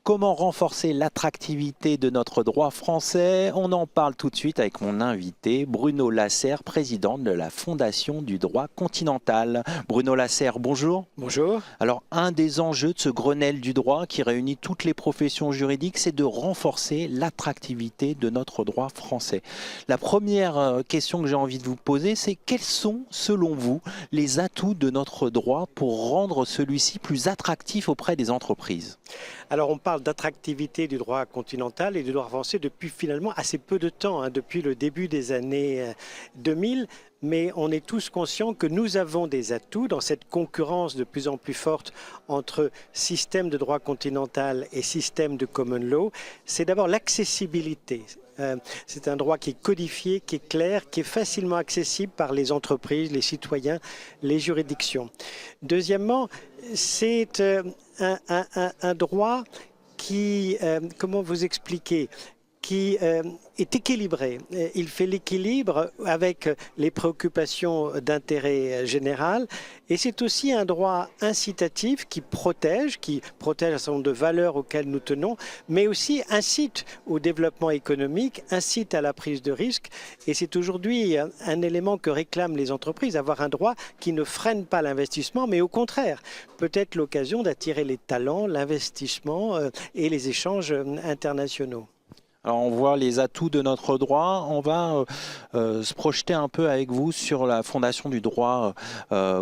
Comment renforcer l'attractivité de notre droit français? On en parle tout de suite avec mon invité, Bruno Lasserre, président de la Fondation du droit continental. Bruno Lasserre, bonjour. Bonjour. Alors, un des enjeux de ce Grenelle du droit qui réunit toutes les professions juridiques, c'est de renforcer l'attractivité de notre droit français. La première question que j'ai envie de vous poser, c'est quels sont, selon vous, les atouts de notre droit pour rendre celui-ci plus attractif auprès des entreprises? Alors on parle d'attractivité du droit continental et du droit français depuis finalement assez peu de temps, depuis le début des années 2000. Mais on est tous conscients que nous avons des atouts dans cette concurrence de plus en plus forte entre système de droit continental et système de common law. C'est d'abord l'accessibilité. C'est un droit qui est codifié, qui est clair, qui est facilement accessible par les entreprises, les citoyens, les juridictions. Deuxièmement, c'est un droit qui, comment vous expliquer, qui est équilibré. Il fait l'équilibre avec les préoccupations d'intérêt général et c'est aussi un droit incitatif qui protège un certain nombre de valeurs auxquelles nous tenons, mais aussi incite au développement économique, incite à la prise de risque et c'est aujourd'hui un élément que réclament les entreprises, avoir un droit qui ne freine pas l'investissement, mais au contraire, peut être l'occasion d'attirer les talents, l'investissement et les échanges internationaux. Alors on voit les atouts de notre droit. On va se projeter un peu avec vous sur la fondation du droit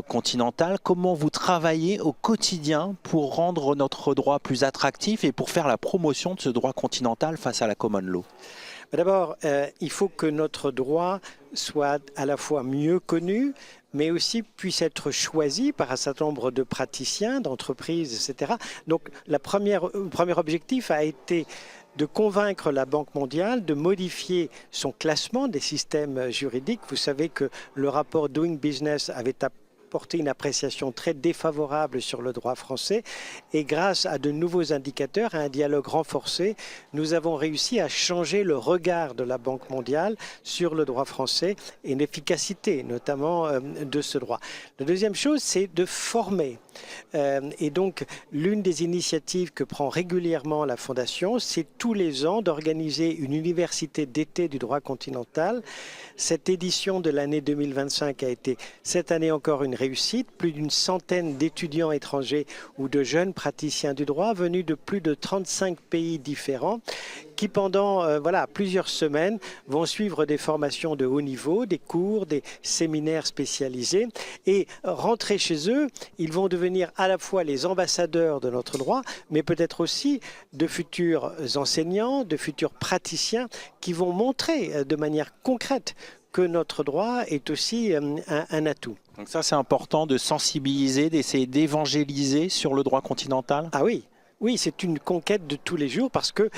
continental. Comment vous travaillez au quotidien pour rendre notre droit plus attractif et pour faire la promotion de ce droit continental face à la common law? D'abord, il faut que notre droit soit à la fois mieux connu, mais aussi puisse être choisi par un certain nombre de praticiens, d'entreprises, etc. Donc, le premier objectif a été de convaincre la Banque mondiale de modifier son classement des systèmes juridiques. Vous savez que le rapport Doing Business avait apporté une appréciation très défavorable sur le droit français et grâce à de nouveaux indicateurs, à un dialogue renforcé, nous avons réussi à changer le regard de la Banque mondiale sur le droit français et l'efficacité notamment de ce droit. La deuxième chose, c'est de former. Et donc, l'une des initiatives que prend régulièrement la Fondation, c'est tous les ans d'organiser une université d'été du droit continental. Cette édition de l'année 2025 a été cette année encore une réussite. Plus d'une centaine d'étudiants étrangers ou de jeunes praticiens du droit venus de plus de 35 pays différents qui pendant plusieurs semaines vont suivre des formations de haut niveau, des cours, des séminaires spécialisés et rentrer chez eux, ils vont devenir à la fois les ambassadeurs de notre droit, mais peut-être aussi de futurs enseignants, de futurs praticiens qui vont montrer de manière concrète que notre droit est aussi un atout. Donc ça, c'est important de sensibiliser, d'essayer d'évangéliser sur le droit continental? Ah oui, oui, c'est une conquête de tous les jours parce que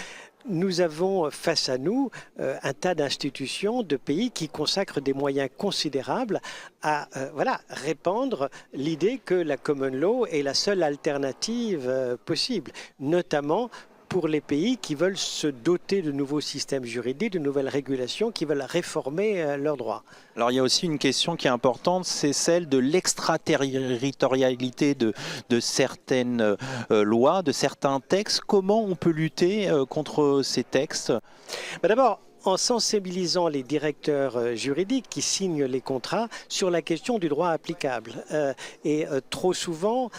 nous avons face à nous un tas d'institutions, de pays qui consacrent des moyens considérables à répandre l'idée que la common law est la seule alternative possible, notamment pour les pays qui veulent se doter de nouveaux systèmes juridiques, de nouvelles régulations, qui veulent réformer leurs droits. Alors il y a aussi une question qui est importante, c'est celle de l'extraterritorialité de certaines lois, de certains textes. Comment on peut lutter contre ces textes? D'abord, en sensibilisant les directeurs juridiques qui signent les contrats sur la question du droit applicable. Trop souvent,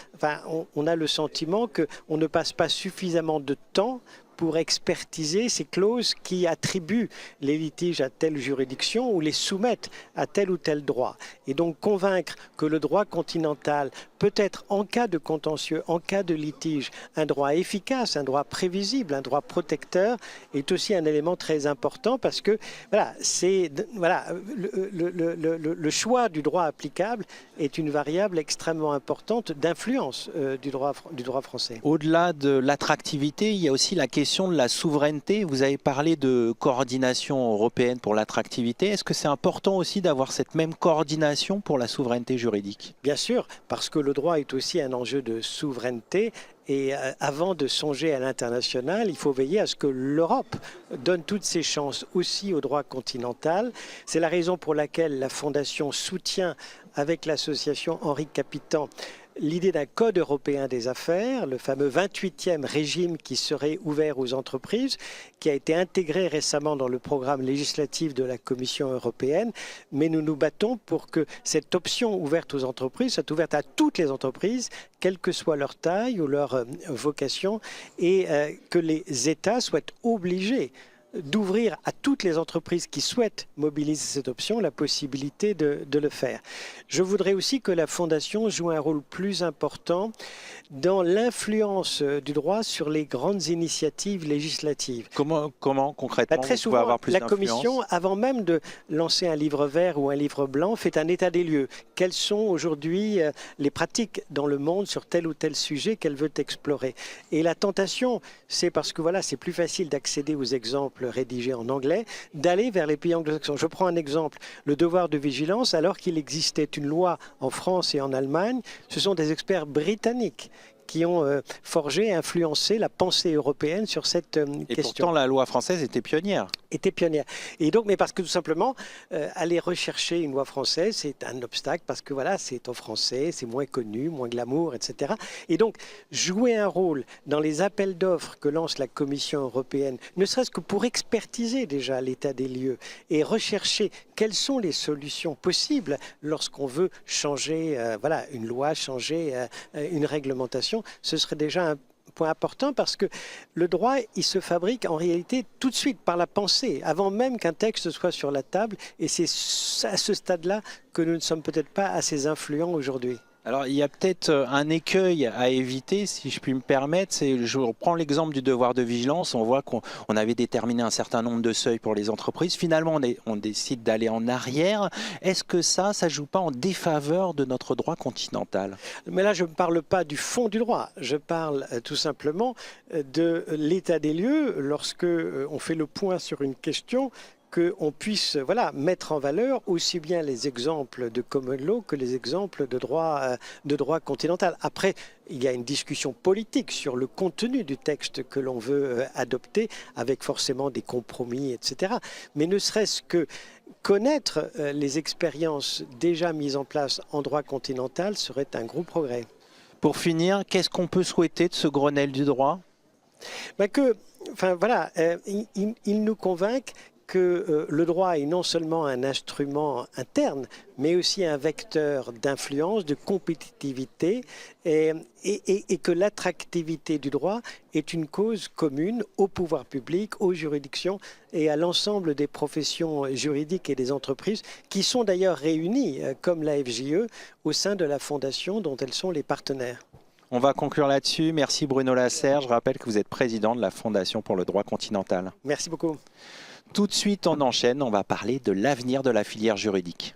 on a le sentiment qu'on ne passe pas suffisamment de temps pour expertiser ces clauses qui attribuent les litiges à telle juridiction ou les soumettent à tel ou tel droit. Et donc convaincre que le droit continental peut être en cas de contentieux, en cas de litige, un droit efficace, un droit prévisible, un droit protecteur est aussi un élément très important parce que le choix du droit applicable est une variable extrêmement importante d'influence du droit français. Au-delà de l'attractivité, il y a aussi la question de la souveraineté. Vous avez parlé de coordination européenne pour l'attractivité. Est-ce que c'est important aussi d'avoir cette même coordination pour la souveraineté juridique? Bien sûr, parce que le droit est aussi un enjeu de souveraineté. Et avant de songer à l'international, il faut veiller à ce que l'Europe donne toutes ses chances aussi au droit continental. C'est la raison pour laquelle la Fondation soutient, avec l'association Henri Capitan, l'idée d'un code européen des affaires, le fameux 28e régime qui serait ouvert aux entreprises, qui a été intégré récemment dans le programme législatif de la Commission européenne. Mais nous nous battons pour que cette option ouverte aux entreprises soit ouverte à toutes les entreprises, quelle que soit leur taille ou leur vocation, et que les États soient obligés d'ouvrir à toutes les entreprises qui souhaitent mobiliser cette option la possibilité de le faire. Je voudrais aussi que la Fondation joue un rôle plus important dans l'influence du droit sur les grandes initiatives législatives. Comment concrètement Très vous pouvez souvent, avoir plus la d'influence? Commission, avant même de lancer un livre vert ou un livre blanc, fait un état des lieux. Quelles sont aujourd'hui les pratiques dans le monde sur tel ou tel sujet qu'elle veut explorer? Et la tentation, c'est parce que voilà, c'est plus facile d'accéder aux exemples rédigés en anglais, d'aller vers les pays anglo-saxons. Je prends un exemple, le devoir de vigilance, alors qu'il existait une loi en France et en Allemagne, ce sont des experts britanniques qui ont forgé et influencé la pensée européenne sur cette Et question. pourtant, la loi française était pionnière. Était pionnière. Et donc, mais parce que tout simplement, aller rechercher une loi française, c'est un obstacle parce que voilà, c'est en français, c'est moins connu, moins glamour, etc. Et donc, jouer un rôle dans les appels d'offres que lance la Commission européenne, ne serait-ce que pour expertiser déjà l'état des lieux et rechercher quelles sont les solutions possibles lorsqu'on veut changer, voilà, une loi, changer une réglementation, ce serait déjà un point important parce que le droit, il se fabrique en réalité tout de suite par la pensée, avant même qu'un texte soit sur la table. Et c'est à ce stade-là que nous ne sommes peut-être pas assez influents aujourd'hui. Alors, il y a peut-être un écueil à éviter, si je puis me permettre. Je reprends l'exemple du devoir de vigilance. On voit qu'on avait déterminé un certain nombre de seuils pour les entreprises. Finalement, on décide d'aller en arrière. Est-ce que ça ne joue pas en défaveur de notre droit continental? Mais là, je ne parle pas du fond du droit. Je parle tout simplement de l'état des lieux lorsque on fait le point sur une question, qu'on puisse mettre en valeur aussi bien les exemples de common law que les exemples de droit continental. Après, il y a une discussion politique sur le contenu du texte que l'on veut adopter, avec forcément des compromis, etc. Mais ne serait-ce que connaître les expériences déjà mises en place en droit continental serait un gros progrès. Pour finir, qu'est-ce qu'on peut souhaiter de ce Grenelle du droit? Il nous convainc que le droit est non seulement un instrument interne, mais aussi un vecteur d'influence, de compétitivité, et que l'attractivité du droit est une cause commune au pouvoir public, aux juridictions et à l'ensemble des professions juridiques et des entreprises qui sont d'ailleurs réunies, comme la FJE, au sein de la Fondation dont elles sont les partenaires. On va conclure là-dessus. Merci Bruno Lasserre. Je rappelle que vous êtes président de la Fondation pour le droit continental. Merci beaucoup. Tout de suite, on enchaîne. On va parler de l'avenir de la filière juridique.